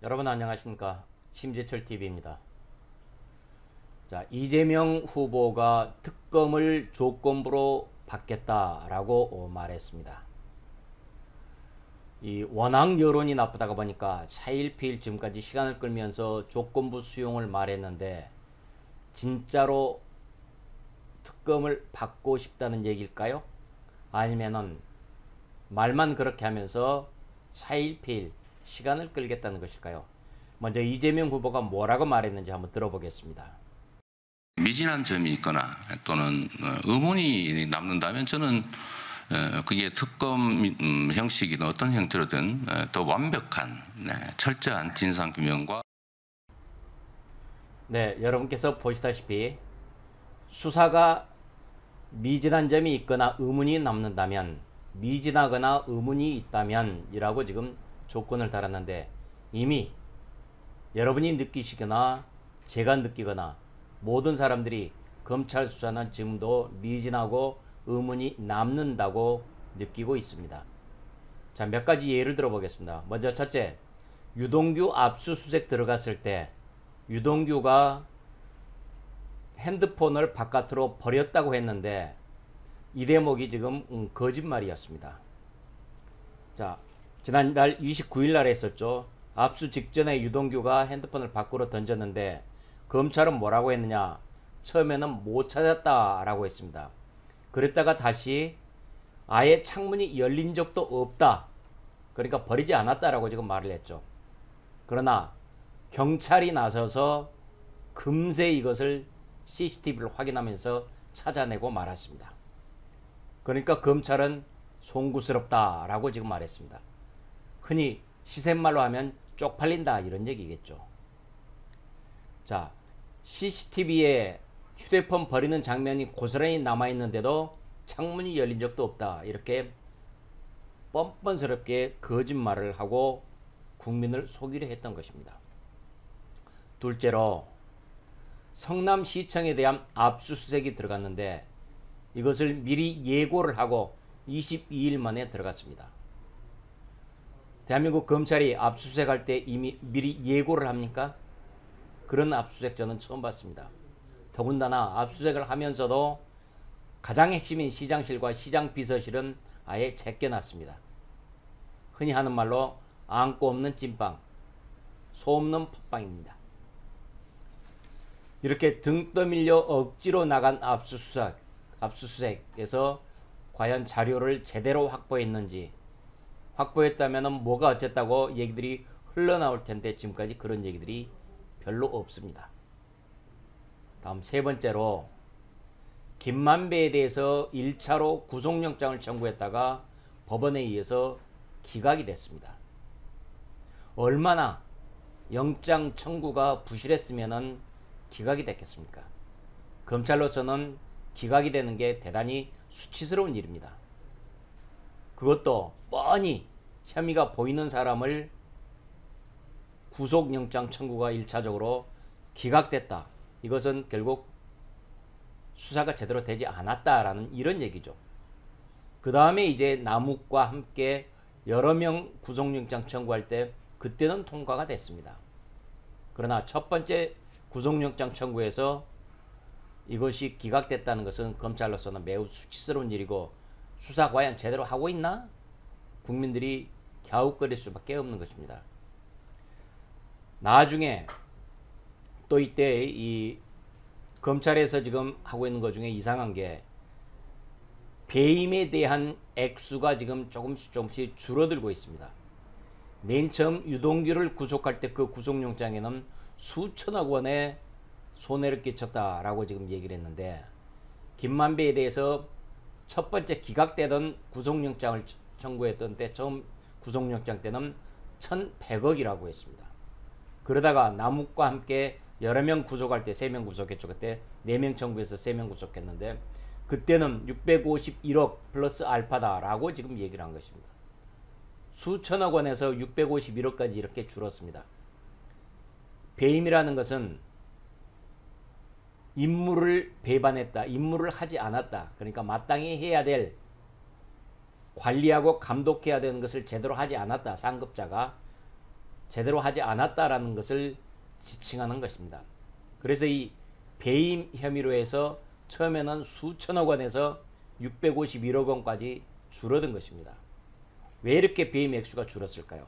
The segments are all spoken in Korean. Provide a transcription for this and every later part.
여러분 안녕하십니까? 심재철 TV입니다. 자, 이재명 후보가 특검을 조건부로 받겠다라고 말했습니다. 이 워낙 여론이 나쁘다가 보니까 차일피일 지금까지 시간을 끌면서 조건부 수용을 말했는데 진짜로 특검을 받고 싶다는 얘기일까요? 아니면은 말만 그렇게 하면서 차일피일 시간을 끌겠다는 것일까요? 먼저 이재명 후보가 뭐라고 말했는지 한번 들어보겠습니다. 미진한 점이 있거나 또는 의문이 남는다면 저는 그게 특검 형식이든 어떤 형태로든 더 완벽한 철저한 진상규명과 네, 여러분께서 보시다시피 수사가 미진한 점이 있거나 의문이 남는다면, 미진하거나 의문이 있다면 이라고 지금 조건을 달았는데, 이미 여러분이 느끼시거나 제가 느끼거나 모든 사람들이 검찰 수사는 지금도 미진하고 의문이 남는다고 느끼고 있습니다. 자, 몇 가지 예를 들어 보겠습니다. 먼저 첫째, 유동규 압수수색 들어갔을 때 유동규가 핸드폰을 바깥으로 버렸다고 했는데 이 대목이 지금 거짓말이었습니다. 자, 지난달 29일 날 했었죠. 압수 직전에 유동규가 핸드폰을 밖으로 던졌는데 검찰은 뭐라고 했느냐? 처음에는 못 찾았다라고 했습니다. 그랬다가 다시 아예 창문이 열린 적도 없다. 그러니까 버리지 않았다라고 지금 말을 했죠. 그러나 경찰이 나서서 금세 이것을 CCTV를 확인하면서 찾아내고 말았습니다. 그러니까 검찰은 송구스럽다라고 지금 말했습니다. 흔히 시샘말로 하면 쪽팔린다 이런 얘기겠죠. 자, CCTV에 휴대폰 버리는 장면이 고스란히 남아있는데도 창문이 열린 적도 없다. 이렇게 뻔뻔스럽게 거짓말을 하고 국민을 속이려 했던 것입니다. 둘째로 성남시청에 대한 압수수색이 들어갔는데 이것을 미리 예고를 하고 22일 만에 들어갔습니다. 대한민국 검찰이 압수수색할 때 이미 미리 예고를 합니까? 그런 압수수색 저는 처음 봤습니다. 더군다나 압수수색을 하면서도 가장 핵심인 시장실과 시장 비서실은 아예 제껴놨습니다. 흔히 하는 말로 안고 없는 찐빵, 소 없는 팥빵입니다. 이렇게 등 떠밀려 억지로 나간 압수수색에서 과연 자료를 제대로 확보했는지, 확보했다면 뭐가 어쨌다고 얘기들이 흘러나올 텐데 지금까지 그런 얘기들이 별로 없습니다. 다음 세 번째로 김만배에 대해서 1차로 구속영장을 청구했다가 법원에 의해서 기각이 됐습니다. 얼마나 영장 청구가 부실했으면 기각이 됐겠습니까? 검찰로서는 기각이 되는 게 대단히 수치스러운 일입니다. 그것도 뻔히 혐의가 보이는 사람을 구속영장 청구가 1차적으로 기각됐다. 이것은 결국 수사가 제대로 되지 않았다라는 이런 얘기죠. 그 다음에 이제 남욱과 함께 여러 명 구속영장 청구할 때 그때는 통과가 됐습니다. 그러나 첫 번째 구속영장 청구에서 이것이 기각됐다는 것은 검찰로서는 매우 수치스러운 일이고 수사 과연 제대로 하고 있나? 국민들이 갸웃거릴 수밖에 없는 것입니다. 나중에 또 이때 이 검찰에서 지금 하고 있는 것 중에 이상한 게 배임에 대한 액수가 지금 조금씩 줄어들고 있습니다. 맨 처음 유동규를 구속할 때 그 구속영장에는 수천억 원의 손해를 끼쳤다라고 지금 얘기를 했는데 김만배에 대해서 첫 번째 기각되던 구속영장을 청구했던 때 처음 구속영장 때는 1,100억이라고 했습니다. 그러다가 남욱과 함께 여러 명 구속할 때 3명 구속했죠. 그때 4명 청구해서 3명 구속했는데 그때는 651억 플러스 알파다라고 지금 얘기를 한 것입니다. 수천억 원에서 651억까지 이렇게 줄었습니다. 배임이라는 것은 임무를 배반했다, 임무를 하지 않았다. 그러니까 마땅히 해야 될, 관리하고 감독해야 되는 것을 제대로 하지 않았다. 상급자가 제대로 하지 않았다라는 것을 지칭하는 것입니다. 그래서 이 배임 혐의로 해서 처음에는 수천억 원에서 651억 원까지 줄어든 것입니다. 왜 이렇게 배임 액수가 줄었을까요?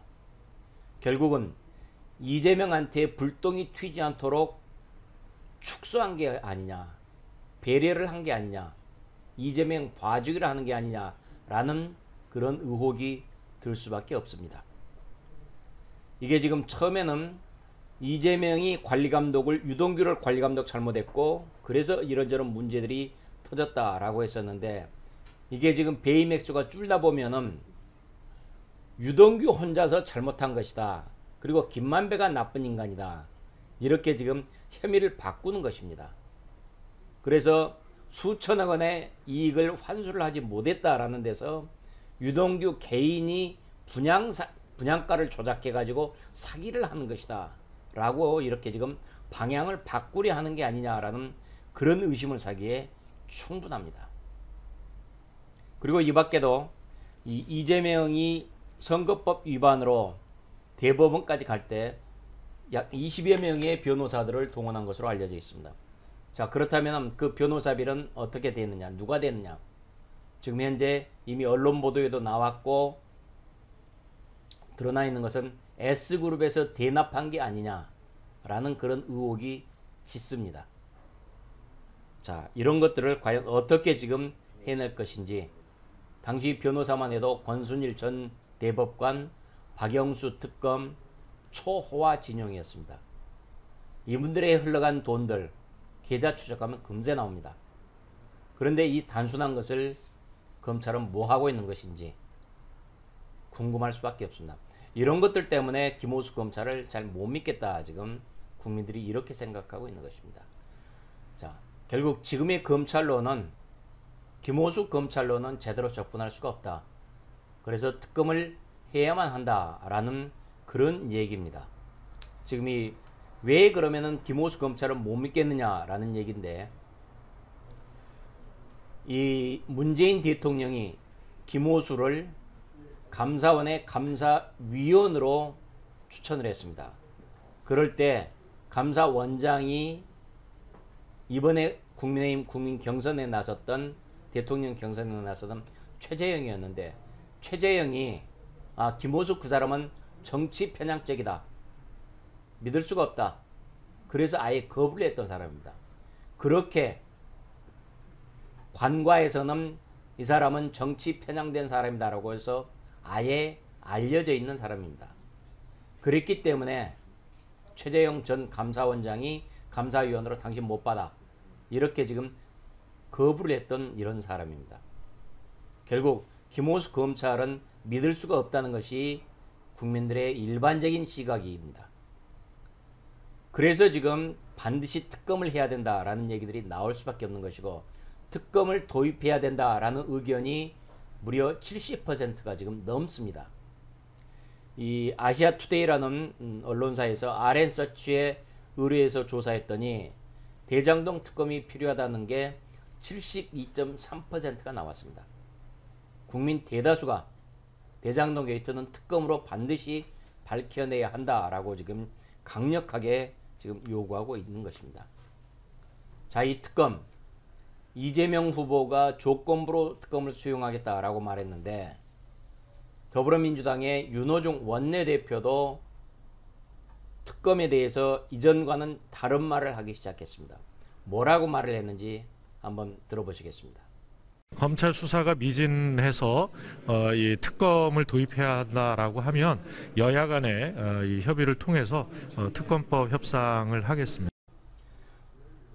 결국은 이재명한테 불똥이 튀지 않도록 축소한 게 아니냐, 배려를 한 게 아니냐, 이재명 봐주기를 하는 게 아니냐라는 그런 의혹이 들 수밖에 없습니다. 이게 지금 처음에는 이재명이 관리감독을, 유동규를 관리감독 잘못했고 그래서 이런저런 문제들이 터졌다라고 했었는데, 이게 지금 배임 액수가 줄다 보면은 유동규 혼자서 잘못한 것이다, 그리고 김만배가 나쁜 인간이다, 이렇게 지금 혐의를 바꾸는 것입니다. 그래서 수천억 원의 이익을 환수를 하지 못했다라는 데서 유동규 개인이 분양가를 조작해 가지고 사기를 하는 것이다 라고 이렇게 지금 방향을 바꾸려 하는 게 아니냐라는 그런 의심을 사기에 충분합니다. 그리고 이 밖에도 이재명이 선거법 위반으로 대법원까지 갈 때 약 20여 명의 변호사들을 동원한 것으로 알려져 있습니다. 자, 그렇다면 그 변호사비는 어떻게 됐느냐, 누가 됐느냐? 지금 현재 이미 언론 보도에도 나왔고 드러나 있는 것은 S그룹에서 대납한 게 아니냐라는 그런 의혹이 짙습니다. 자, 이런 것들을 과연 어떻게 지금 해낼 것인지, 당시 변호사만 해도 권순일 전 대법관, 박영수 특검, 초호화 진영이었습니다. 이분들의 흘러간 돈들 계좌 추적하면 금세 나옵니다. 그런데 이 단순한 것을 검찰은 뭐 하고 있는 것인지 궁금할 수밖에 없습니다. 이런 것들 때문에 김호수 검찰을 잘 못 믿겠다, 지금 국민들이 이렇게 생각하고 있는 것입니다. 자, 결국 지금의 검찰로는, 김호수 검찰로는 제대로 접근할 수가 없다. 그래서 특검을 해야만 한다라는 그런 얘기입니다. 지금 왜 그러면은 김호수 검찰을 못 믿겠느냐라는 얘기인데, 이 문재인 대통령이 김호수를 감사원의 감사위원으로 추천을 했습니다. 그럴 때 감사원장이 이번에 국민의힘 국민 경선에 나섰던, 대통령 경선에 나섰던 최재형이었는데, 최재형이 김호수 그 사람은 정치 편향적이다, 믿을 수가 없다, 그래서 아예 거부를 했던 사람입니다. 그렇게 관과에서는 이 사람은 정치 편향된 사람이다라고 해서 아예 알려져 있는 사람입니다. 그랬기 때문에 최재형 전 감사원장이 감사위원으로 당신 못 받아, 이렇게 지금 거부를 했던 이런 사람입니다. 결국 김호수 검찰은 믿을 수가 없다는 것이 국민들의 일반적인 시각입니다. 그래서 지금 반드시 특검을 해야 된다라는 얘기들이 나올 수밖에 없는 것이고, 특검을 도입해야 된다라는 의견이 무려 70%가 지금 넘습니다. 이 아시아투데이라는 언론사에서 RN서치에 의뢰해서 조사했더니 대장동 특검이 필요하다는 게 72.3%가 나왔습니다. 국민 대다수가 대장동 게이트는 특검으로 반드시 밝혀내야 한다라고 지금 강력하게 지금 요구하고 있는 것입니다. 자, 이 특검, 이재명 후보가 조건부로 특검을 수용하겠다라고 말했는데, 더불어민주당의 윤호중 원내대표도 특검에 대해서 이전과는 다른 말을 하기 시작했습니다. 뭐라고 말을 했는지 한번 들어보시겠습니다. 검찰 수사가 미진해서 이 특검을 도입해야 한다라고 하면 여야 간의 이 협의를 통해서 특검법 협상을 하겠습니다.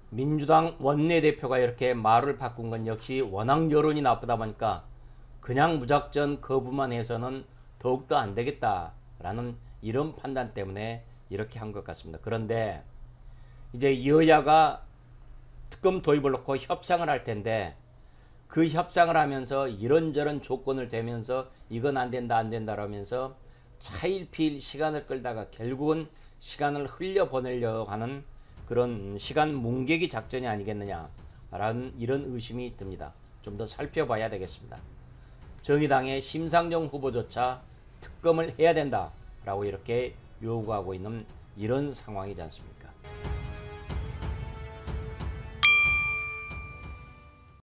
민주당 원내대표가 이렇게 말을 바꾼 건 역시 워낙 여론이 나쁘다 보니까 그냥 무작정 거부만 해서는 더욱더 안 되겠다라는 이런 판단 때문에 이렇게 한 것 같습니다. 그런데 이제 여야가 특검 도입을 놓고 협상을 할 텐데, 그 협상을 하면서 이런저런 조건을 대면서 이건 안 된다 안 된다라면서 차일피일 시간을 끌다가 결국은 시간을 흘려보내려고 하는 그런 시간 뭉개기 작전이 아니겠느냐라는 이런 의심이 듭니다. 좀 더 살펴봐야 되겠습니다. 정의당의 심상정 후보조차 특검을 해야 된다라고 이렇게 요구하고 있는 이런 상황이지 않습니까?